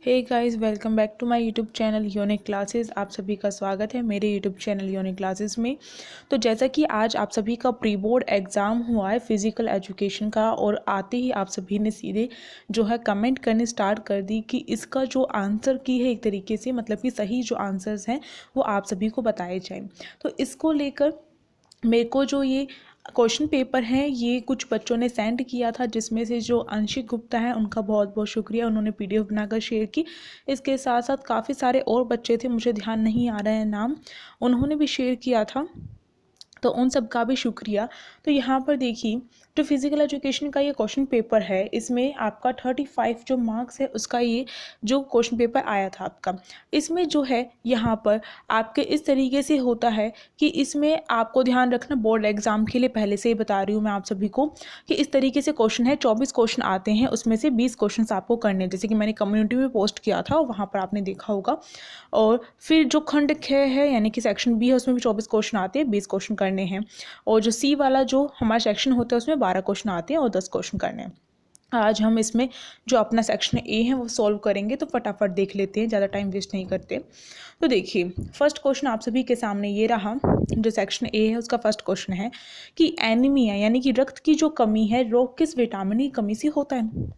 Hey guys, welcome back to my YouTube channel unique classes. आप सभी का स्वागत है मेरे यूट्यूब चैनल यूनिक क्लासेस में। तो जैसा कि आज आप सभी का प्री बोर्ड एग्ज़ाम हुआ है फिज़िकल एजुकेशन का, और आते ही आप सभी ने सीधे जो है कमेंट करने स्टार्ट कर दी कि इसका जो आंसर की है, एक तरीके से मतलब कि सही जो आंसर्स हैं वो आप सभी को बताए जाएँ। तो इसको लेकर मेरे को जो ये क्वेश्चन पेपर है ये कुछ बच्चों ने सेंड किया था, जिसमें से जो अंशिक गुप्ता है उनका बहुत बहुत शुक्रिया, उन्होंने पीडीएफ बनाकर शेयर की। इसके साथ साथ काफ़ी सारे और बच्चे थे, मुझे ध्यान नहीं आ रहा है नाम, उन्होंने भी शेयर किया था, तो उन सब का भी शुक्रिया। तो यहाँ पर देखिए, जो फिज़िकल एजुकेशन का ये क्वेश्चन पेपर है, इसमें आपका 35 जो मार्क्स है उसका ये जो क्वेश्चन पेपर आया था आपका, इसमें जो है यहाँ पर आपके इस तरीके से होता है कि इसमें आपको ध्यान रखना, बोर्ड एग्ज़ाम के लिए पहले से ही बता रही हूँ मैं आप सभी को कि इस तरीके से क्वेश्चन है। 24 क्वेश्चन आते हैं, उसमें से 20 क्वेश्चन आपको करने हैं, जैसे कि मैंने कम्युनिटी में पोस्ट किया था, वहाँ पर आपने देखा होगा। और फिर जो खंड ख है यानी कि सेक्शन बी है, उसमें भी 24 क्वेश्चन आते हैं, 20 क्वेश्चन करने हैं। और जो सी वाला जो हमारा सेक्शन होता है उसमें 12 क्वेश्चन आते हैं और 10 क्वेश्चन करने हैं। आज हम इसमें जो अपना सेक्शन ए है वो सॉल्व करेंगे, तो फटाफट देख लेते हैं, ज़्यादा टाइम वेस्ट नहीं करते। तो देखिए, फर्स्ट क्वेश्चन आप सभी के सामने ये रहा। जो सेक्शन ए है उसका फर्स्ट क्वेश्चन है कि एनीमिया यानी कि रक्त की जो कमी है, रोग किस विटामिन की कमी से होता है।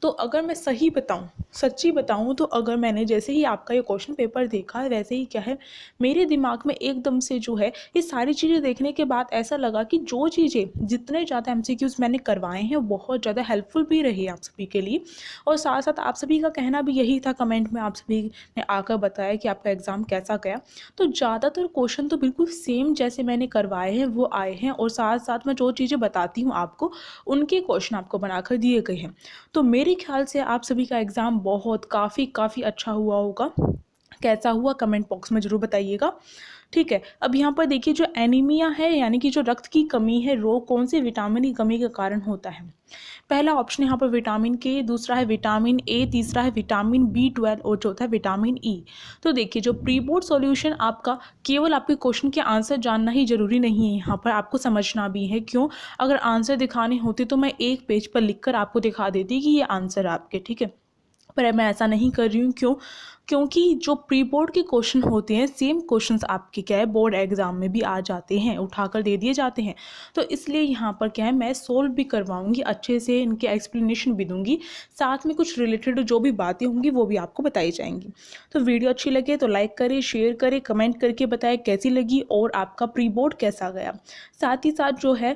तो अगर मैं सही बताऊं, सच्ची बताऊं, तो अगर मैंने जैसे ही आपका ये क्वेश्चन पेपर देखा, वैसे ही क्या है, मेरे दिमाग में एकदम से जो है ये सारी चीज़ें देखने के बाद ऐसा लगा कि जो चीज़ें जितने ज़्यादा एमसीक्यूज़ मैंने करवाए हैं वो बहुत ज़्यादा हेल्पफुल भी रही आप सभी के लिए। और साथ साथ आप सभी का कहना भी यही था, कमेंट में आप सभी ने आकर बताया कि आपका एग्ज़ाम कैसा गया। तो ज़्यादातर क्वेश्चन तो बिल्कुल सेम जैसे मैंने करवाए हैं वो आए हैं, और साथ साथ मैं जो चीज़ें बताती हूँ आपको, उनके क्वेश्चन आपको बनाकर दिए गए हैं। तो मेरे ख्याल से आप सभी का एग्ज़ाम बहुत काफ़ी अच्छा हुआ होगा। कैसा हुआ कमेंट बॉक्स में ज़रूर बताइएगा। ठीक है, अब यहाँ पर देखिए, जो एनीमिया है यानी कि जो रक्त की कमी है, रोग कौन से विटामिन की कमी के कारण होता है। पहला ऑप्शन यहाँ पर विटामिन के, दूसरा है विटामिन ए, तीसरा है विटामिन B12 और चौथा है विटामिन ई। तो देखिए, जो प्री बोर्ड सॉल्यूशन आपका, केवल आपके क्वेश्चन के आंसर जानना ही जरूरी नहीं है, यहाँ पर आपको समझना भी है। क्यों? अगर आंसर दिखाने होते तो मैं एक पेज पर लिखकर आपको दिखा देती कि ये आंसर आपके, ठीक है, पर मैं ऐसा नहीं कर रही हूँ। क्यों? क्योंकि जो प्री बोर्ड के क्वेश्चन होते हैं, सेम क्वेश्चंस आपके क्या है बोर्ड एग्जाम में भी आ जाते हैं, उठाकर दे दिए जाते हैं। तो इसलिए यहाँ पर क्या है, मैं सोल्व भी करवाऊंगी अच्छे से, इनके एक्सप्लेनेशन भी दूंगी, साथ में कुछ रिलेटेड जो भी बातें होंगी वो भी आपको बताई जाएंगी। तो वीडियो अच्छी लगे तो लाइक करें, शेयर करें, कमेंट करके बताएं कैसी लगी और आपका प्री बोर्ड कैसा गया। साथ ही साथ जो है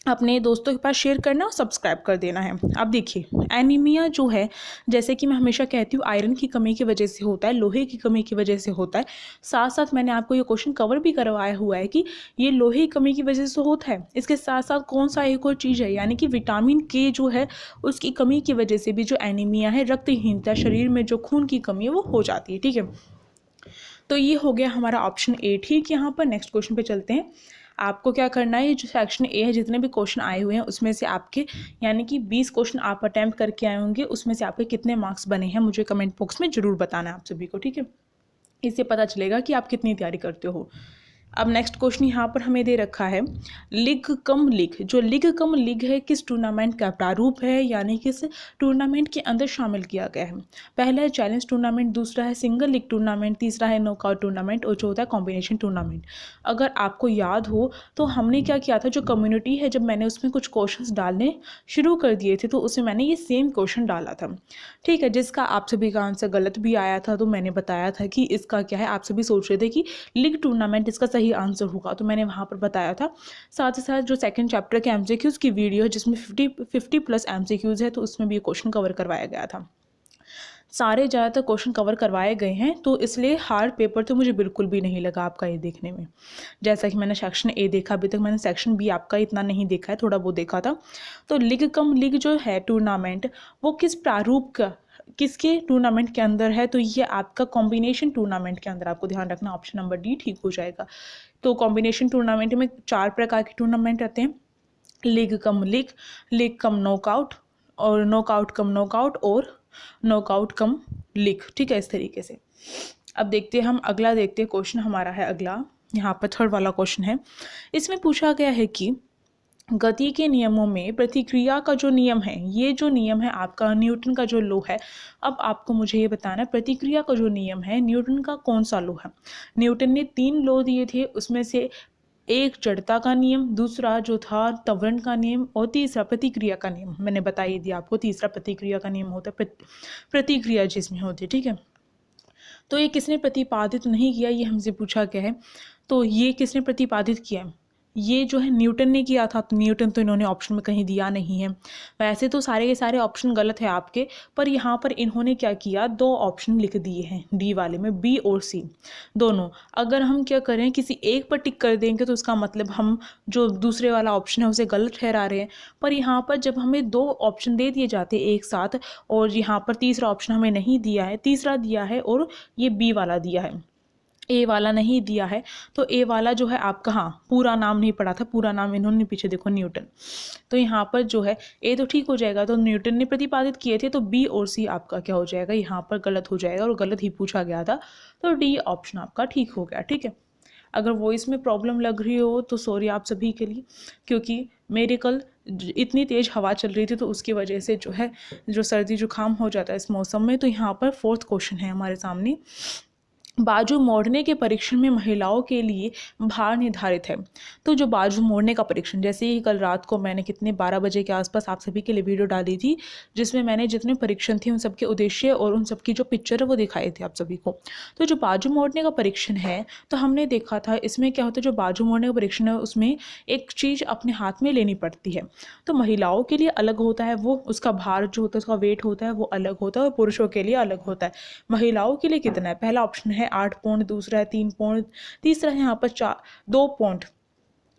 अपने दोस्तों के पास शेयर करना और सब्सक्राइब कर देना है। अब देखिए, एनीमिया जो है, जैसे कि मैं हमेशा कहती हूँ, आयरन की कमी की वजह से होता है, लोहे की कमी की वजह से होता है। साथ साथ मैंने आपको ये क्वेश्चन कवर भी करवाया हुआ है कि ये लोहे की कमी की वजह से होता है। इसके साथ साथ कौन सा एक और चीज़ है, यानी कि विटामिन के जो है उसकी कमी की वजह से भी जो एनीमिया है, रक्तहीनता, शरीर में जो खून की कमी है वो हो जाती है। ठीक है, तो ये हो गया हमारा ऑप्शन ए। ठीक, यहाँ पर नेक्स्ट क्वेश्चन पे चलते हैं। आपको क्या करना है, जो सेक्शन ए है, जितने भी क्वेश्चन आए हुए हैं उसमें से आपके यानी कि 20 क्वेश्चन आप अटैम्प्ट करके आए होंगे, उसमें से आपके कितने मार्क्स बने हैं मुझे कमेंट बॉक्स में ज़रूर बताना है आप सभी को। ठीक है, इससे पता चलेगा कि आप कितनी तैयारी करते हो। अब नेक्स्ट क्वेश्चन यहाँ पर हमें दे रखा है, लिग कम लिग, जो लिग कम लिग है किस टूर्नामेंट का प्रारूप है, यानी किस टूर्नामेंट के अंदर शामिल किया गया है। पहला है चैलेंज टूर्नामेंट, दूसरा है सिंगल लीग टूर्नामेंट, तीसरा है नॉकआउट टूर्नामेंट और चौथा है कॉम्बिनेशन टूर्नामेंट। अगर आपको याद हो तो हमने क्या किया था, जो कम्युनिटी है, जब मैंने उसमें कुछ क्वेश्चन डालने शुरू कर दिए थे तो उसमें मैंने ये सेम क्वेश्चन डाला था। ठीक है, जिसका आप सभी का आंसर गलत भी आया था, तो मैंने बताया था कि इसका क्या है, आप सभी सोच रहे थे कि लीग टूर्नामेंट इसका सही आंसर होगा, तो मैंने वहाँ पर बताया था। साथ ही साथ जो सेकंड चैप्टर के एमसीक्यूज़ की वीडियो है, जिसमें 50 प्लस एमसीक्यूज़ है, तो उसमें भी ये क्वेश्चन कवर करवाया गया था। सारे ज़्यादातर क्वेश्चन कवर करवाए गए हैं, तो इसलिए हार्ड पेपर तो मुझे बिल्कुल भी नहीं लगा आपका ये देखने में। जैसा कि मैंने सेक्शन ए देखा, अभी तक मैंने सेक्शन बी आपका इतना नहीं देखा है, थोड़ा वो देखा था। तो लीग कम लीग जो है टूर्नामेंट, वो किस प्रारूप का, किसके टूर्नामेंट के अंदर है, तो ये आपका कॉम्बिनेशन टूर्नामेंट के अंदर, आपको ध्यान रखना ऑप्शन नंबर डी ठीक हो जाएगा। तो कॉम्बिनेशन टूर्नामेंट में 4 प्रकार के टूर्नामेंट रहते हैं, league cum league, league cum knockout, और नॉकआउट कम नॉकआउट, और नॉकआउट कम लीग। ठीक है, इस तरीके से। अब देखते हैं, हम अगला देखते हैं, क्वेश्चन हमारा है अगला, यहाँ पर थर्ड वाला क्वेश्चन है। इसमें पूछा गया है कि गति के नियमों में प्रतिक्रिया का जो नियम है, ये जो नियम है आपका न्यूटन का जो लॉ है। अब आपको मुझे ये बताना है प्रतिक्रिया का जो नियम है न्यूटन का कौन सा लॉ है। न्यूटन ने 3 लॉ दिए थे, उसमें से एक जड़ता का नियम, दूसरा जो था त्वरण का नियम और तीसरा प्रतिक्रिया का नियम। मैंने बता ही दिया आपको, तीसरा प्रतिक्रिया का नियम होता है, प्रतिक्रिया जिसमें होती है, ठीक है। तो ये किसने प्रतिपादित नहीं किया, ये हमसे पूछा गया है। तो ये किसने प्रतिपादित किया है, ये जो है न्यूटन ने किया था। तो न्यूटन तो इन्होंने ऑप्शन में कहीं दिया नहीं है। वैसे तो सारे के सारे ऑप्शन गलत है आपके, पर यहाँ पर इन्होंने क्या किया, 2 ऑप्शन लिख दिए हैं डी वाले में, बी और सी दोनों। अगर हम क्या करें, किसी एक पर टिक कर देंगे तो उसका मतलब हम जो दूसरे वाला ऑप्शन है उसे गलत ठहरा रहे हैं। पर यहाँ पर जब हमें 2 ऑप्शन दे दिए जाते हैं एक साथ, और यहाँ पर तीसरा ऑप्शन हमें नहीं दिया है, तीसरा दिया है और ये बी वाला दिया है, ए वाला नहीं दिया है, तो ए वाला जो है आपका, हाँ पूरा नाम नहीं पढ़ा था, पूरा नाम इन्होंने पीछे देखो न्यूटन, तो यहाँ पर जो है ए तो ठीक हो जाएगा, तो न्यूटन ने प्रतिपादित किए थे, तो बी और सी आपका क्या हो जाएगा, यहाँ पर गलत हो जाएगा और गलत ही पूछा गया था, तो डी ऑप्शन आपका ठीक हो गया, ठीक है। अगर वॉइस में प्रॉब्लम लग रही हो तो सॉरी आप सभी के लिए, क्योंकि मेरे कल इतनी तेज़ हवा चल रही थी, तो उसकी वजह से जो है जो सर्दी जुकाम हो जाता है इस मौसम में। तो यहाँ पर 4th क्वेश्चन है हमारे सामने, बाजू मोड़ने के परीक्षण में महिलाओं के लिए भार निर्धारित है। तो जो बाजू मोड़ने का परीक्षण, जैसे ही कल रात को मैंने 12 बजे के आसपास आप सभी के लिए वीडियो डाली थी, जिसमें मैंने जितने परीक्षण थे उन सबके उद्देश्य और उन सबकी जो पिक्चर है वो दिखाए थे आप सभी को। तो जो बाजू मोड़ने का परीक्षण है, तो हमने देखा था इसमें क्या होता है, जो बाजू मोड़ने का परीक्षण है उसमें एक चीज़ अपने हाथ में लेनी पड़ती है। तो महिलाओं के लिए अलग होता है, वो उसका भार जो होता है, उसका वेट होता है वो अलग होता है, और पुरुषों के लिए अलग होता है। महिलाओं के लिए कितना है, पहला ऑप्शन है 8 पौंड, दूसरा है 3 पौंड, तीसरा है यहाँ पर 2 पौंड,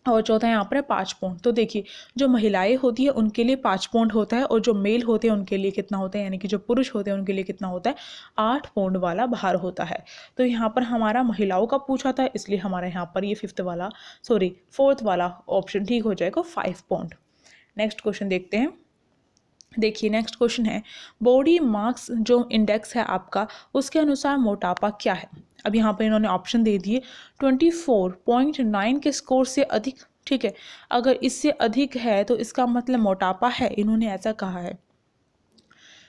और चौथा यहाँ पर है 5 पौंड। तो देखिए जो महिलाएं होती है उनके लिए 5 पौंड होता है, और जो मेल होते हैं उनके लिए कितना होता है, यानी कि जो पुरुष होते हैं उनके लिए कितना होता है, 8 पौंड वाला भार होता है। तो यहाँ पर हमारा महिलाओं का पूछा था, इसलिए हमारा यहाँ पर ये 4th वाला ऑप्शन ठीक हो जाएगा, 5 पौंड। नेक्स्ट क्वेश्चन देखते हैं। देखिए नेक्स्ट क्वेश्चन है, बॉडी मार्क्स जो इंडेक्स है आपका, उसके अनुसार मोटापा क्या है। अब यहाँ पर इन्होंने ऑप्शन दे दिए, 24.9 के स्कोर से अधिक, ठीक है। अगर इससे अधिक है तो इसका मतलब मोटापा है, इन्होंने ऐसा कहा है।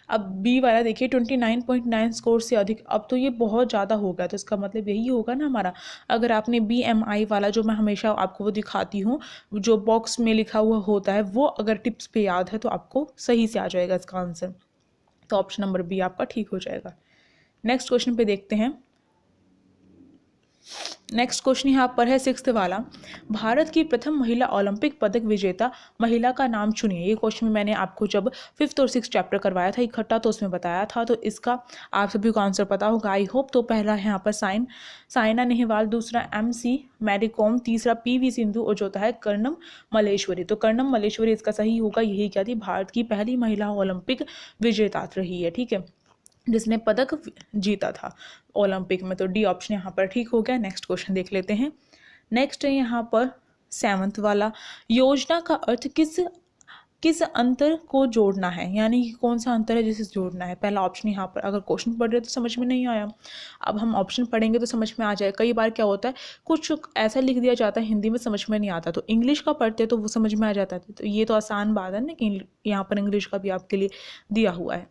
अब बी वाला देखिए 29.9 स्कोर से अधिक, अब तो ये बहुत ज़्यादा होगा, तो इसका मतलब यही होगा ना हमारा। अगर आपने BMI वाला, जो मैं हमेशा आपको वो दिखाती हूँ, जो बॉक्स में लिखा हुआ होता है, वो अगर टिप्स पे याद है तो आपको सही से आ जाएगा इसका आंसर। तो ऑप्शन नंबर बी आपका ठीक हो जाएगा। नेक्स्ट क्वेश्चन पे देखते हैं। नेक्स्ट क्वेश्चन यहाँ पर है 6th वाला, भारत की प्रथम महिला ओलंपिक पदक विजेता महिला का नाम चुनिए। ये क्वेश्चन में मैंने आपको जब 5th और 6th चैप्टर करवाया था इकट्ठा, तो उसमें बताया था, तो इसका आप सभी को आंसर पता होगा आई होप। तो पहला है यहाँ पर साइना नेहवाल, दूसरा MC मैरी कॉम, तीसरा PV सिंधु, और चौथा है कर्णम मल्लेश्वरी। तो कर्णम मल्लेश्वरी इसका सही होगा, यही क्या थी, भारत की पहली महिला ओलंपिक विजेता रही है, ठीक है, जिसने पदक जीता था ओलंपिक में। तो डी ऑप्शन यहाँ पर ठीक हो गया। नेक्स्ट क्वेश्चन देख लेते हैं। नेक्स्ट है यहाँ पर 7th वाला, योजना का अर्थ किस अंतर को जोड़ना है, यानी कि कौन सा अंतर है जिसे जोड़ना है। पहला ऑप्शन यहाँ पर, अगर क्वेश्चन पढ़ रहे तो समझ में नहीं आया, अब हम ऑप्शन पढ़ेंगे तो समझ में आ जाए। कई बार क्या होता है, कुछ ऐसा लिख दिया जाता है हिंदी में समझ में नहीं आता, तो इंग्लिश का पढ़ते तो वो समझ में आ जाता है। तो ये तो आसान बात है ना कि यहाँ पर इंग्लिश का भी आपके लिए दिया हुआ है।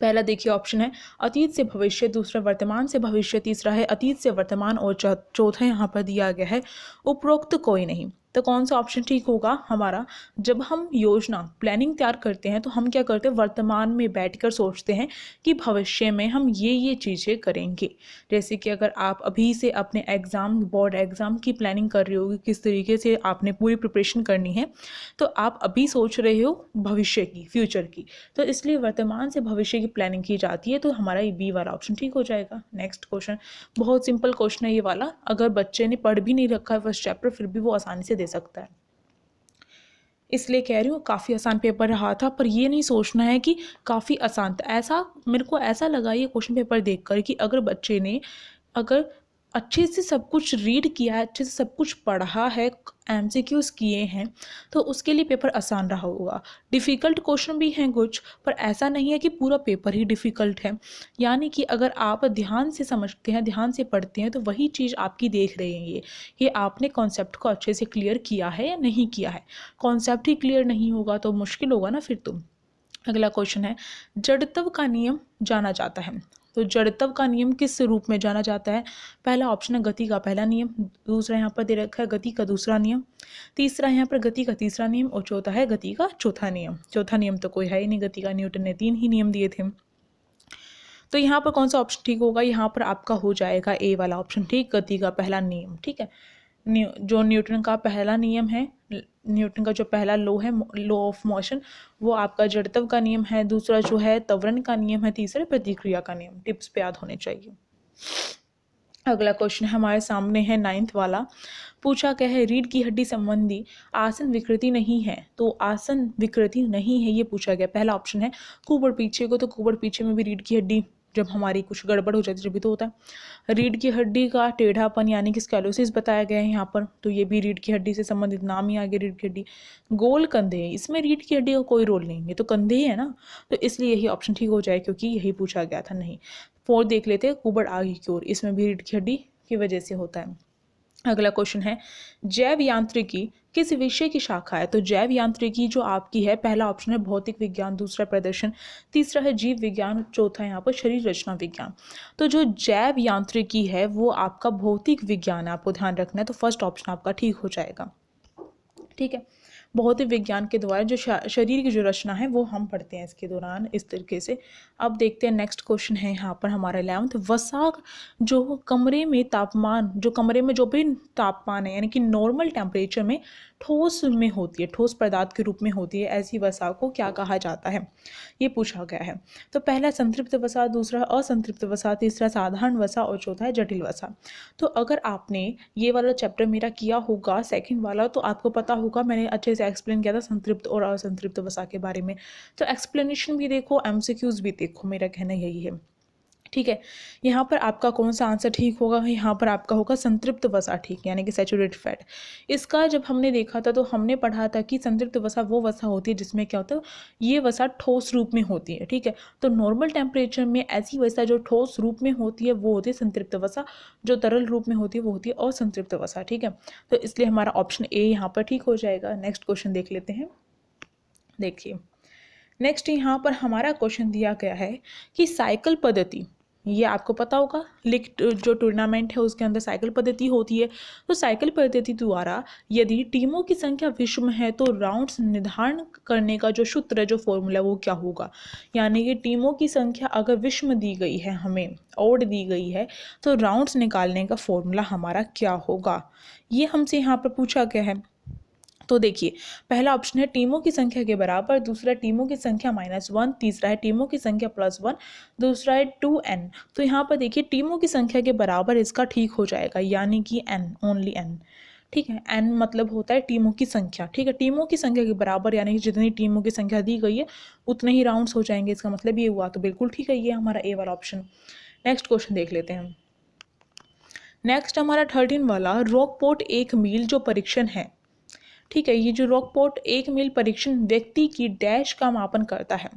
पहला देखिए ऑप्शन है अतीत से भविष्य, दूसरा वर्तमान से भविष्य, तीसरा है अतीत से वर्तमान, और चौथा यहाँ पर दिया गया है उपरोक्त कोई नहीं। तो कौन सा ऑप्शन ठीक होगा हमारा, जब हम योजना प्लानिंग तैयार करते हैं तो हम क्या करते हैं, वर्तमान में बैठकर सोचते हैं कि भविष्य में हम ये चीज़ें करेंगे। जैसे कि अगर आप अभी से अपने बोर्ड एग्ज़ाम की प्लानिंग कर रहे हो, किस तरीके से आपने पूरी प्रिपरेशन करनी है, तो आप अभी सोच रहे हो भविष्य की, फ्यूचर की, तो इसलिए वर्तमान से भविष्य की प्लानिंग की जाती है। तो हमारा ये बी वाला ऑप्शन ठीक हो जाएगा। नेक्स्ट क्वेश्चन बहुत सिंपल क्वेश्चन है ये वाला, अगर बच्चे ने पढ़ भी नहीं रखा है फर्स्ट चैप्टर, फिर भी वो आसानी से दे सकता है, इसलिए कह रही हूँ काफ़ी आसान पेपर रहा था। पर ये नहीं सोचना है कि काफ़ी आसान था, ऐसा मेरे को ऐसा लगा ये क्वेश्चन पेपर देखकर कि अगर बच्चे ने अगर अच्छे से सब कुछ रीड किया है, अच्छे से सब कुछ पढ़ा है, एमसीक्यूज किए हैं, तो उसके लिए पेपर आसान रहा होगा। डिफ़िकल्ट क्वेश्चन भी हैं कुछ, पर ऐसा नहीं है कि पूरा पेपर ही डिफ़िकल्ट है। यानी कि अगर आप ध्यान से समझते हैं, ध्यान से पढ़ते हैं, तो वही चीज़ आपकी देख रहे हैं ये कि आपने कॉन्सेप्ट को अच्छे से क्लियर किया है या नहीं किया है। कॉन्सेप्ट ही क्लियर नहीं होगा तो मुश्किल होगा ना फिर तो। अगला क्वेश्चन है, जड़त्व का नियम जाना जाता है। तो जड़त्व का नियम किस रूप में जाना जाता है? पहला ऑप्शन है गति का पहला नियम, दूसरा यहाँ पर दे रखा है गति का दूसरा नियम, तीसरा यहाँ पर गति का तीसरा नियम और चौथा है गति का चौथा नियम। चौथा नियम तो कोई है ही नहीं, गति का न्यूटन ने 3 ही नियम दिए थे। तो यहाँ पर कौन सा ऑप्शन ठीक होगा? यहाँ पर आपका हो जाएगा ए वाला ऑप्शन ठीक, गति का पहला नियम। ठीक है, जो न्यूटन का पहला नियम है, न्यूटन का जो पहला लॉ है, लॉ ऑफ मोशन, वो आपका जड़त्व का नियम है। दूसरा जो है त्वरण का नियम है, तीसरा प्रतिक्रिया का नियम। टिप्स पे याद होने चाहिए। अगला क्वेश्चन हमारे सामने है 9th वाला। पूछा क्या है, रीढ़ की हड्डी संबंधी आसन विकृति नहीं है। तो आसन विकृति नहीं है ये पूछा गया। पहला ऑप्शन है कुबड़ पीछे को, तो कुबड़ पीछे में भी रीढ़ की हड्डी जब हमारी कुछ गड़बड़ हो जाती है जब भी तो होता है। रीढ़ की हड्डी का टेढ़ापन यानी कि स्कैलोसिस बताया गया है यहाँ पर, तो ये भी रीढ़ की हड्डी से संबंधित नाम ही आ गया रीढ़ की हड्डी। गोल कंधे, इसमें रीढ़ की हड्डी का कोई रोल नहीं, ये तो कंधे ही है ना, तो इसलिए यही ऑप्शन ठीक हो जाए क्योंकि यही पूछा गया था। नहीं, 4 देख लेते हैं, कुबड़ आगे की ओर, इसमें भी रीढ़ की हड्डी की वजह से होता है। अगला क्वेश्चन है, जैव यांत्रिकी किस विषय की शाखा है। तो जैव यांत्रिकी जो आपकी है, पहला ऑप्शन है भौतिक विज्ञान, दूसरा प्रदर्शन, तीसरा है जीव विज्ञान, चौथा यहाँ पर शरीर रचना विज्ञान। तो जो जैव यांत्रिकी है वो आपका भौतिक विज्ञान है, आपको ध्यान रखना है। तो फर्स्ट ऑप्शन आपका ठीक हो जाएगा। ठीक है, भौतिक विज्ञान के द्वारा जो शरीर की जो रचना है वो हम पढ़ते हैं इसके दौरान इस तरीके से। अब देखते हैं नेक्स्ट क्वेश्चन है यहाँ पर हमारा 11th। वसा जो कमरे में तापमान, जो कमरे में जो भी तापमान है यानी कि नॉर्मल टेम्परेचर में ठोस में होती है, ठोस पदार्थ के रूप में होती है, ऐसी वसा को क्या कहा जाता है, ये पूछा गया है। तो पहला संतृप्त वसा, दूसरा असंतृप्त वसा, तीसरा साधारण वसा और चौथा है जटिल वसा। तो अगर आपने ये वाला चैप्टर मेरा किया होगा सेकंड वाला, तो आपको पता होगा मैंने अच्छे से एक्सप्लेन किया था संतृप्त और असंतृप्त वसा के बारे में। तो एक्सप्लेनेशन भी देखो, एमसीक्यूज भी देखो, मेरा कहना यही है। ठीक है, यहाँ पर आपका कौन सा आंसर ठीक होगा? यहाँ पर आपका होगा संतृप्त वसा ठीक, यानी कि सैचुरेटेड फैट। इसका जब हमने देखा था तो हमने पढ़ा था कि संतृप्त वसा वो वसा होती है जिसमें क्या होता है, ये वसा ठोस रूप में होती है। ठीक है, तो नॉर्मल टेम्परेचर में ऐसी वसा जो ठोस रूप में होती है वो होती है संतृप्त वसा, जो तरल रूप में होती है वो होती है असंतृप्त वसा। ठीक है, तो इसलिए हमारा ऑप्शन ए यहाँ पर ठीक हो जाएगा। नेक्स्ट क्वेश्चन देख लेते हैं। देखिए नेक्स्ट यहाँ पर हमारा क्वेश्चन दिया गया है कि साइकिल पद्धति, ये आपको पता होगा लीग जो टूर्नामेंट है उसके अंदर साइकिल पद्धति होती है। तो साइकिल पद्धति द्वारा यदि टीमों की संख्या विषम है तो राउंड्स निर्धारण करने का जो सूत्र है, जो फॉर्मूला, वो क्या होगा। यानी कि टीमों की संख्या अगर विषम दी गई है, हमें ऑड दी गई है, तो राउंड्स निकालने का फॉर्मूला हमारा क्या होगा, ये हमसे यहाँ पर पूछा गया है। तो देखिए पहला ऑप्शन है टीमों की संख्या के बराबर, दूसरा टीमों की संख्या -1, तीसरा है टीमों की संख्या +1, दूसरा है 2n। तो यहाँ पर देखिए टीमों की संख्या के बराबर इसका ठीक हो जाएगा, यानी कि n, ओनली n। ठीक है, n मतलब होता है टीमों की संख्या। ठीक है, टीमों की संख्या के बराबर यानी कि जितनी टीमों की संख्या दी गई है उतने ही राउंड्स हो जाएंगे, इसका मतलब ये हुआ। तो बिल्कुल ठीक है, ये हमारा ए वाला ऑप्शन। नेक्स्ट क्वेश्चन देख लेते हैं। नेक्स्ट हमारा 13 वाला, रॉकपोर्ट 1 मील जो परीक्षण है। ठीक है, ये जो रॉकपोर्ट 1 मील परीक्षण व्यक्ति की डैश का मापन करता है।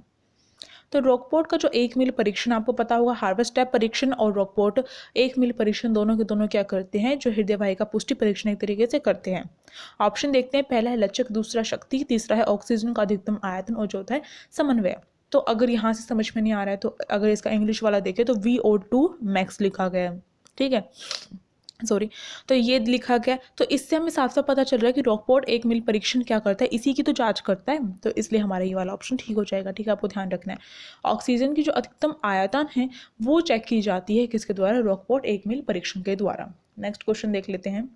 तो रॉकपोर्ट का जो 1 मील परीक्षण आपको पता होगा, हार्वर स्टेप परीक्षण और रॉकपोर्ट 1 मील परीक्षण दोनों के दोनों क्या करते हैं, जो हृदय वाहिका पुष्टि परीक्षण एक तरीके से करते हैं। ऑप्शन देखते हैं, पहला है लचक, दूसरा शक्ति, तीसरा है ऑक्सीजन का अधिकतम आयतन और चौथा है समन्वय। तो अगर यहाँ से समझ में नहीं आ रहा है तो अगर इसका इंग्लिश वाला देखें तो VO2 मैक्स लिखा गया है। ठीक है, सॉरी, तो ये लिखा गया। तो इससे हमें साफ साफ पता चल रहा है कि रॉकपोर्ट 1 मील परीक्षण क्या करता है, इसी की तो जांच करता है। तो इसलिए हमारा ये वाला ऑप्शन ठीक हो जाएगा। ठीक है, आपको ध्यान रखना है ऑक्सीजन की जो अधिकतम आयतन है वो चेक की जाती है किसके द्वारा, रॉकपोर्ट 1 मील परीक्षण के द्वारा। नेक्स्ट क्वेश्चन देख लेते हैं।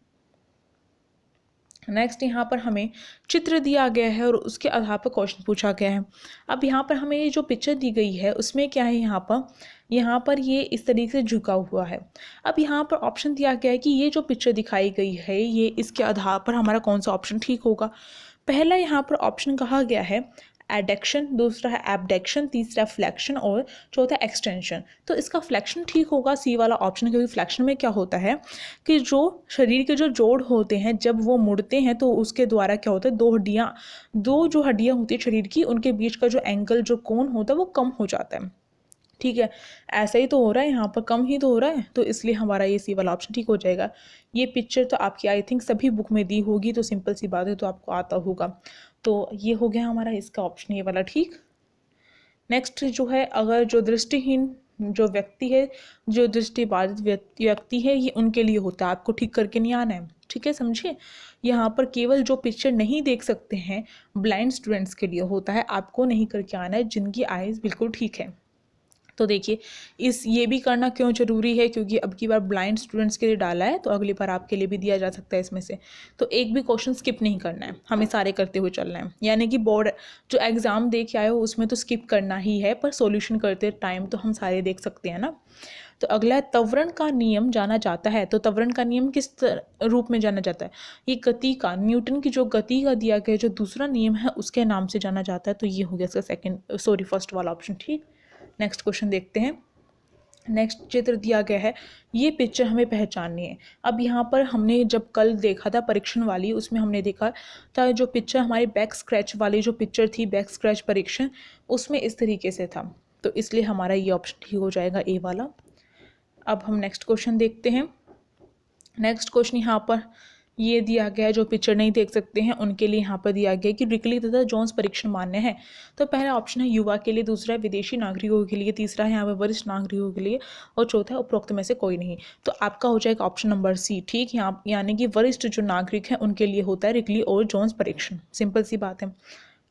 नेक्स्ट यहाँ पर हमें चित्र दिया गया है और उसके आधार पर क्वेश्चन पूछा गया है। अब यहाँ पर हमें ये जो पिक्चर दी गई है उसमें क्या है, यहाँ पर ये इस तरीके से झुका हुआ है। अब यहाँ पर ऑप्शन दिया गया है कि ये जो पिक्चर दिखाई गई है ये इसके आधार पर हमारा कौन सा ऑप्शन ठीक होगा। पहला यहाँ पर ऑप्शन कहा गया है एडक्शन, दूसरा है एबडक्शन, तीसरा फ्लेक्शन और चौथा एक्सटेंशन। तो इसका फ्लेक्शन ठीक होगा सी वाला ऑप्शन, क्योंकि फ्लेक्शन में क्या होता है कि जो शरीर के जो जोड़ होते हैं जब वो मुड़ते हैं तो उसके द्वारा क्या होता है, दो जो हड्डियाँ होती है शरीर की, उनके बीच का जो एंगल, जो कोण होता है वो कम हो जाता है। ठीक है, ऐसा ही तो हो रहा है यहाँ पर, कम ही तो हो रहा है, तो इसलिए हमारा ये सी वाला ऑप्शन ठीक हो जाएगा। ये पिक्चर तो आपकी आई थिंक सभी बुक में दी होगी, तो सिंपल सी बात है, तो आपको आता होगा। तो ये हो गया हमारा इसका ऑप्शन ये वाला, ठीक। नेक्स्ट जो है, अगर जो दृष्टिहीन जो व्यक्ति है, जो दृष्टिबाधित व्यक्ति है, ये उनके लिए होता है, आपको ठीक करके नहीं आना है, ठीक है, समझिए। यहाँ पर केवल जो पिक्चर नहीं देख सकते हैं ब्लाइंड स्टूडेंट्स के लिए होता है, आपको नहीं करके आना है जिनकी आइज़ बिल्कुल ठीक है। तो देखिए, ये भी करना क्यों ज़रूरी है, क्योंकि अब की बार ब्लाइंड स्टूडेंट्स के लिए डाला है, तो अगली बार आपके लिए भी दिया जा सकता है इसमें से। तो एक भी क्वेश्चन स्किप नहीं करना है, हमें सारे करते हुए चलना है। यानी कि बोर्ड जो एग्ज़ाम दे के आए हो उसमें तो स्किप करना ही है, पर सॉल्यूशन करते टाइम तो हम सारे देख सकते हैं ना। तो अगला है त्वरण का नियम जाना जाता है। तो त्वरण का नियम किस रूप में जाना जाता है, ये गति का, न्यूटन की जो गति का दिया गया जो दूसरा नियम है उसके नाम से जाना जाता है। तो ये हो गया इसका फर्स्ट वाला ऑप्शन, ठीक। नेक्स्ट क्वेश्चन देखते हैं। नेक्स्ट चित्र दिया गया है, ये पिक्चर हमें पहचाननी है। अब यहाँ पर हमने जब कल देखा था परीक्षण वाली, उसमें हमने देखा था जो पिक्चर हमारी बैक स्क्रैच वाली जो पिक्चर थी, बैक स्क्रैच परीक्षण, उसमें इस तरीके से था, तो इसलिए हमारा ये ऑप्शन ठीक हो जाएगा, ए वाला। अब हम नेक्स्ट क्वेश्चन देखते हैं। नेक्स्ट क्वेश्चन यहाँ पर ये दिया गया है, जो पिक्चर नहीं देख सकते हैं उनके लिए यहाँ पर दिया गया है कि रिकली तथा जोन्स परीक्षण मान्य है। तो पहला ऑप्शन है युवा के लिए, दूसरा है विदेशी नागरिकों के लिए, तीसरा है यहाँ पर वरिष्ठ नागरिकों के लिए, और चौथा है उपरोक्त में से कोई नहीं। तो आपका हो जाएगा ऑप्शन नंबर सी, ठीक। यहाँ यानी कि वरिष्ठ जो नागरिक हैं उनके लिए होता है रिकली और जोन्स परीक्षण, सिंपल सी बात है।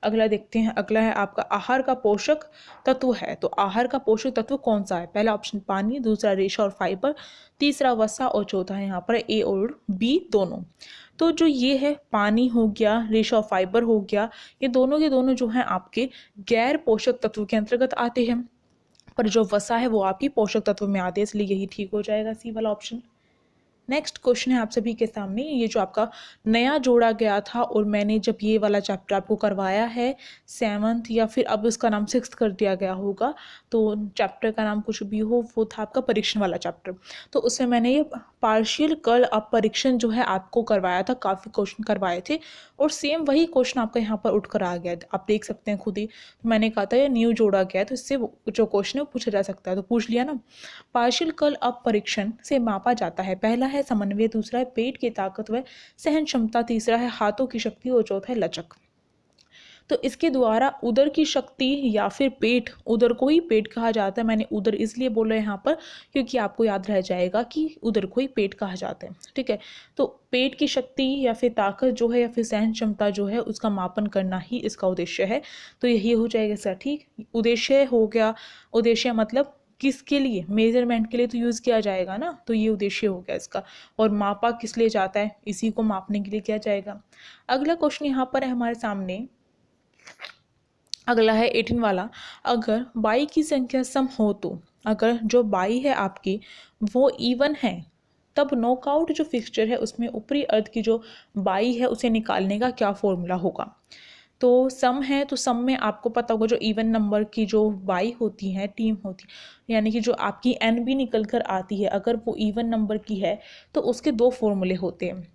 अगला देखते हैं। अगला है आपका आहार का पोषक तत्व है। तो आहार का पोषक तत्व कौन सा है, पहला ऑप्शन पानी, दूसरा रेशा और फाइबर, तीसरा वसा, और चौथा है यहाँ पर ए और बी दोनों। तो जो ये है पानी हो गया, रेशा और फाइबर हो गया, ये दोनों के दोनों जो हैं आपके गैर पोषक तत्व के अंतर्गत आते हैं, पर जो वसा है वो आपकी पोषक तत्व में आते हैं, इसलिए यही ठीक हो जाएगा, सी वाला ऑप्शन। नेक्स्ट क्वेश्चन है आप सभी के सामने, ये जो आपका नया जोड़ा गया था और मैंने जब ये वाला चैप्टर आपको करवाया है 7th या फिर अब इसका नाम 6th कर दिया गया होगा, तो चैप्टर का नाम कुछ भी हो, वो था आपका परीक्षण वाला चैप्टर। तो उसमें मैंने ये पार्शियल कर्ल अप परीक्षण जो है आपको करवाया था, काफ़ी क्वेश्चन करवाए थे, और सेम वही क्वेश्चन आपका यहाँ पर उठ कर आ गया, आप देख सकते हैं खुद ही। तो मैंने कहा था ये न्यू जोड़ा गया है, तो इससे जो क्वेश्चन है वो पूछा जा सकता है, तो पूछ लिया ना। पार्शियल कर्ल अप परीक्षण से मापा जाता है, पहला है समन्वय, दूसरा है पेट की ताकत व सहन क्षमता, तीसरा है हाथों की शक्ति, और चौथा है लचक। तो इसके द्वारा उदर की शक्ति या फिर पेट, उदर को ही पेट कहा जाता है। मैंने उदर इसलिए बोला है यहाँ पर क्योंकि आपको याद रह जाएगा कि उदर को ही पेट कहा जाता है, ठीक है। तो पेट की शक्ति या फिर ताकत जो है या फिर सहन क्षमता जो है उसका मापन करना ही इसका उद्देश्य है, तो यही हो जाएगा सर, ठीक। उद्देश्य हो गया, उद्देश्य मतलब किसके लिए, मेजरमेंट के लिए तो यूज़ किया जाएगा ना, तो ये उद्देश्य हो गया इसका। और मापा किस लिए जाता है, इसी को मापने के लिए किया जाएगा। अगला क्वेश्चन यहाँ पर है हमारे सामने, अगला है 18 वाला, अगर बाई की संख्या सम हो तो, अगर जो बाई है आपकी वो इवन है, तब नॉकआउट जो फिक्सचर है उसमें ऊपरी अर्ध की जो बाई है उसे निकालने का क्या फॉर्मूला होगा। तो सम है, तो सम में आपको पता होगा जो इवन नंबर की जो बाई होती है, टीम होती है, यानी कि जो आपकी एन बी निकल कर आती है, अगर वो इवन नंबर की है तो उसके दो फॉर्मूले होते हैं।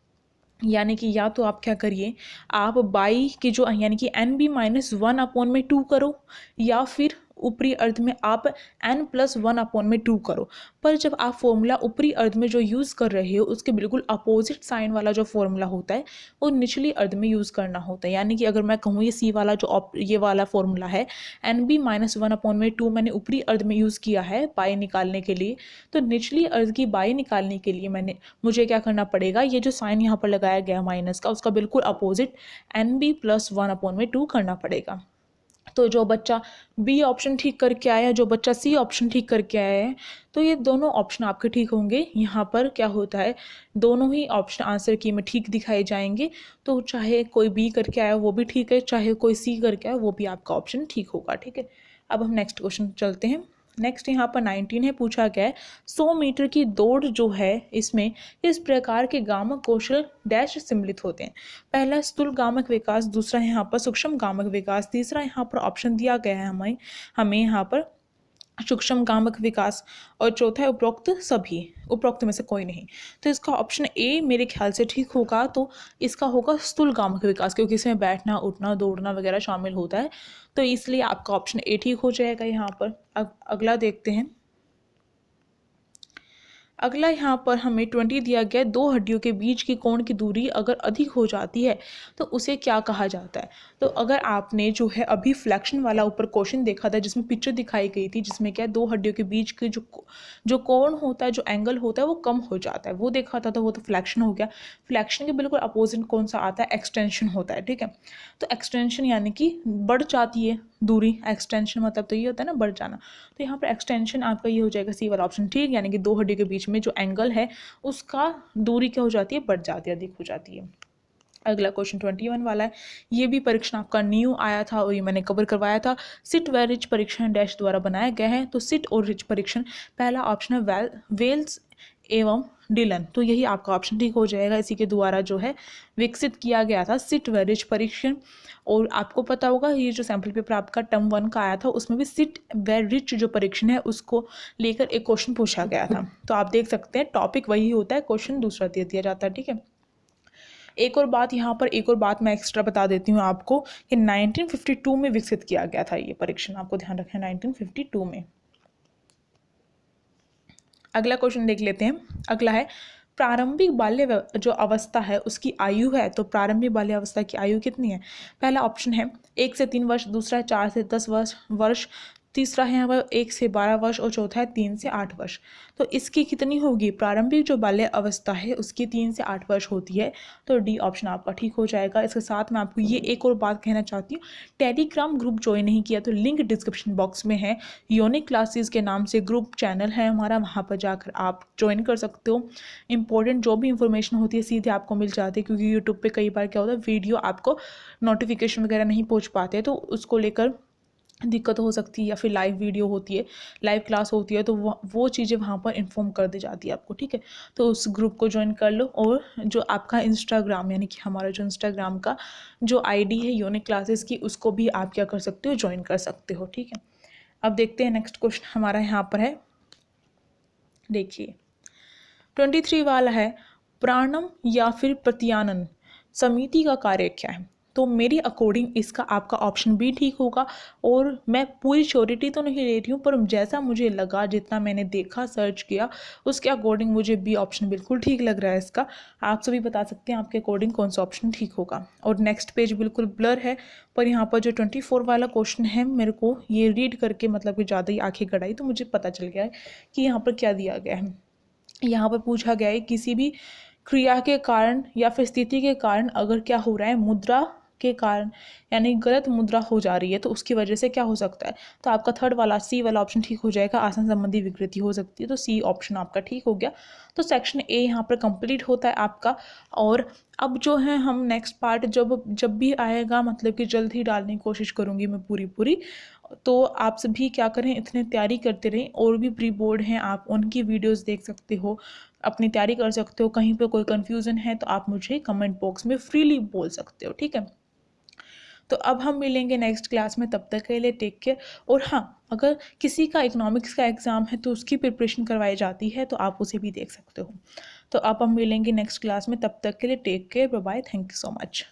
यानी कि या तो आप क्या करिए, आप बाई की जो यानी कि एन बी -1/2 करो, या फिर ऊपरी अर्ध में आप n+1/2 करो। पर जब आप फॉर्मूला ऊपरी अर्ध में जो यूज़ कर रहे हो उसके बिल्कुल अपोजिट साइन वाला जो फॉर्मूला होता है वो निचली अर्ध में यूज़ करना होता है। यानी कि अगर मैं कहूँ ये सी वाला जो ये वाला फॉर्मूला है NB -1/2 मैंने ऊपरी अर्ध में यूज़ किया है बाई निकालने के लिए, तो निचली अर्ध की बाई निकालने के लिए मुझे क्या करना पड़ेगा, ये जो साइन यहाँ पर लगाया गया माइनस का उसका बिल्कुल अपोजिट NB+1/2 करना पड़ेगा। तो जो बच्चा बी ऑप्शन ठीक करके आया, जो बच्चा सी ऑप्शन ठीक करके आया है, तो ये दोनों ऑप्शन आपके ठीक होंगे। यहाँ पर क्या होता है, दोनों ही ऑप्शन आंसर की में ठीक दिखाए जाएंगे, तो चाहे कोई बी करके आया वो भी ठीक है, चाहे कोई सी करके आया वो भी आपका ऑप्शन ठीक होगा, ठीक है। अब हम नेक्स्ट क्वेश्चन चलते हैं। नेक्स्ट यहाँ पर 19 है, पूछा गया है 100 मीटर की दौड़ जो है इसमें इस प्रकार के गामक कौशल डैश सम्मिलित होते हैं। पहला स्थूल गामक विकास, दूसरा यहाँ पर सूक्ष्म गामक विकास, तीसरा यहाँ पर ऑप्शन दिया गया है हमें यहाँ पर सूक्ष्म गामक विकास, और चौथा है उपरोक्त में से कोई नहीं। तो इसका ऑप्शन ए मेरे ख्याल से ठीक होगा। तो इसका होगा स्थूल गामक विकास, क्योंकि इसमें बैठना, उठना, दौड़ना वगैरह शामिल होता है, तो इसलिए आपका ऑप्शन ए ठीक हो जाएगा यहाँ पर। अगला देखते हैं। अगला यहाँ पर हमें 20 दिया गया, दो हड्डियों के बीच की कोण की दूरी अगर अधिक हो जाती है तो उसे क्या कहा जाता है। तो अगर आपने जो है अभी फ्लैक्शन वाला ऊपर क्वेश्चन देखा था जिसमें पिक्चर दिखाई गई थी, जिसमें क्या दो हड्डियों के बीच के जो कोण होता है, जो एंगल होता है वो कम हो जाता है, वो देखा था, तो वो तो फ्लैक्शन हो गया। फ्लैक्शन के बिल्कुल अपोजिट कौन सा आता है, एक्सटेंशन होता है, ठीक है। तो एक्सटेंशन यानी कि बढ़ जाती है दूरी, एक्सटेंशन मतलब तो ये होता है ना बढ़ जाना। तो यहाँ पर एक्सटेंशन आपका ये हो जाएगा सी वाला ऑप्शन, ठीक, यानी कि दो हड्डियों के बीच में जो एंगल है उसका दूरी क्या हो जाती है, बढ़ जाती है, अधिक हो जाती है। अगला क्वेश्चन 21 वाला है, ये भी परीक्षण आपका न्यू आया था और ये मैंने कवर करवाया था। सिट व रिच परीक्षण डैश द्वारा बनाया गया है। तो सिट और रिच परीक्षण, पहला ऑप्शन है वेल्स एवं डिलन, तो यही आपका ऑप्शन ठीक हो जाएगा। इसी के द्वारा जो है विकसित किया गया था सिट व रिच परीक्षण। और आपको पता होगा ये जो सैम्पल पेपर आपका टर्म 1 का आया था उसमें भी सिट व रिच जो परीक्षण है उसको लेकर एक क्वेश्चन पूछा गया था। तो आप देख सकते हैं टॉपिक वही होता है, क्वेश्चन दूसरा दे दिया जाता है, ठीक है। एक और बात मैं एक्स्ट्रा बता देती हूँ आपको कि 1952 में विकसित किया गया था ये परीक्षण, आपको ध्यान रखें 1952 में। अगला क्वेश्चन देख लेते हैं। अगला है प्रारंभिक बाल्य जो अवस्था है उसकी आयु है। तो प्रारंभिक बाल्य अवस्था की आयु कितनी है। पहला ऑप्शन है 1 से 3 वर्ष, दूसरा है 4 से 10 वर्ष, तीसरा है वह 1 से 12 वर्ष और चौथा है 3 से 8 वर्ष। तो इसकी कितनी होगी, प्रारंभिक जो बाल्य अवस्था है उसकी 3 से 8 वर्ष होती है। तो डी ऑप्शन आपका ठीक हो जाएगा। इसके साथ मैं आपको ये एक और बात कहना चाहती हूँ, टेलीग्राम ग्रुप ज्वाइन नहीं किया तो लिंक डिस्क्रिप्शन बॉक्स में है। यूनिक क्लासेस के नाम से ग्रुप चैनल है हमारा, वहाँ पर जाकर आप ज्वाइन कर सकते हो। इंपॉर्टेंट जो भी इंफॉर्मेशन होती है सीधे आपको मिल जाती है, क्योंकि यूट्यूब पे कई बार क्या होता है वीडियो आपको नोटिफिकेशन वगैरह नहीं पहुँच पाते, तो उसको लेकर दिक्कत हो सकती है। या फिर लाइव वीडियो होती है, लाइव क्लास होती है, तो वो चीज़ें वहाँ पर इन्फॉर्म कर दी जाती है आपको, ठीक है। तो उस ग्रुप को ज्वाइन कर लो। और जो आपका इंस्टाग्राम यानी कि हमारा जो इंस्टाग्राम का जो आईडी है यूनिक क्लासेस की, उसको भी आप क्या कर सकते हो, ज्वाइन कर सकते हो, ठीक है। अब देखते हैं नेक्स्ट क्वेश्चन हमारा यहाँ पर है, देखिए 23 वाला है, प्राणम या फिर प्रत्यानन समिति का कार्य क्या है। तो मेरी अकॉर्डिंग इसका आपका ऑप्शन बी ठीक होगा। और मैं पूरी श्योरिटी तो नहीं ले रही हूँ, पर जैसा मुझे लगा, जितना मैंने देखा, सर्च किया, उसके अकॉर्डिंग मुझे बी ऑप्शन बिल्कुल ठीक लग रहा है इसका। आप सभी बता सकते हैं आपके अकॉर्डिंग कौन सा ऑप्शन ठीक होगा। और नेक्स्ट पेज बिल्कुल ब्लर है, पर यहाँ पर जो 24 वाला क्वेश्चन है मेरे को ये रीड करके मतलब कि ज़्यादा ही आंखें गड़ाई, तो मुझे पता चल गया है कि यहाँ पर क्या दिया गया है। यहाँ पर पूछा गया है किसी भी क्रिया के कारण या फिर स्थिति के कारण अगर क्या हो रहा है, मुद्रा के कारण यानी गलत मुद्रा हो जा रही है, तो उसकी वजह से क्या हो सकता है। तो आपका थर्ड वाला सी वाला ऑप्शन ठीक हो जाएगा, आसन संबंधी विकृति हो सकती है, तो सी ऑप्शन आपका ठीक हो गया। तो सेक्शन ए यहाँ पर कंप्लीट होता है आपका। और अब जो है हम नेक्स्ट पार्ट जब भी आएगा, मतलब कि जल्द ही डालने की कोशिश करूँगी मैं पूरी। तो आप सभी क्या करें, इतने तैयारी करते रहें। और भी प्री बोर्ड हैं, आप उनकी वीडियोस देख सकते हो, अपनी तैयारी कर सकते हो। कहीं पे कोई कन्फ्यूज़न है तो आप मुझे कमेंट बॉक्स में फ्रीली बोल सकते हो, ठीक है। तो अब हम मिलेंगे नेक्स्ट क्लास में, तब तक के लिए टेक केयर। और हाँ, अगर किसी का इकोनॉमिक्स का एग्ज़ाम है तो उसकी प्रिपरेशन करवाई जाती है, तो आप उसे भी देख सकते हो। तो अब हम मिलेंगे नेक्स्ट क्लास में, तब तक के लिए take care, bye bye, thank you so much.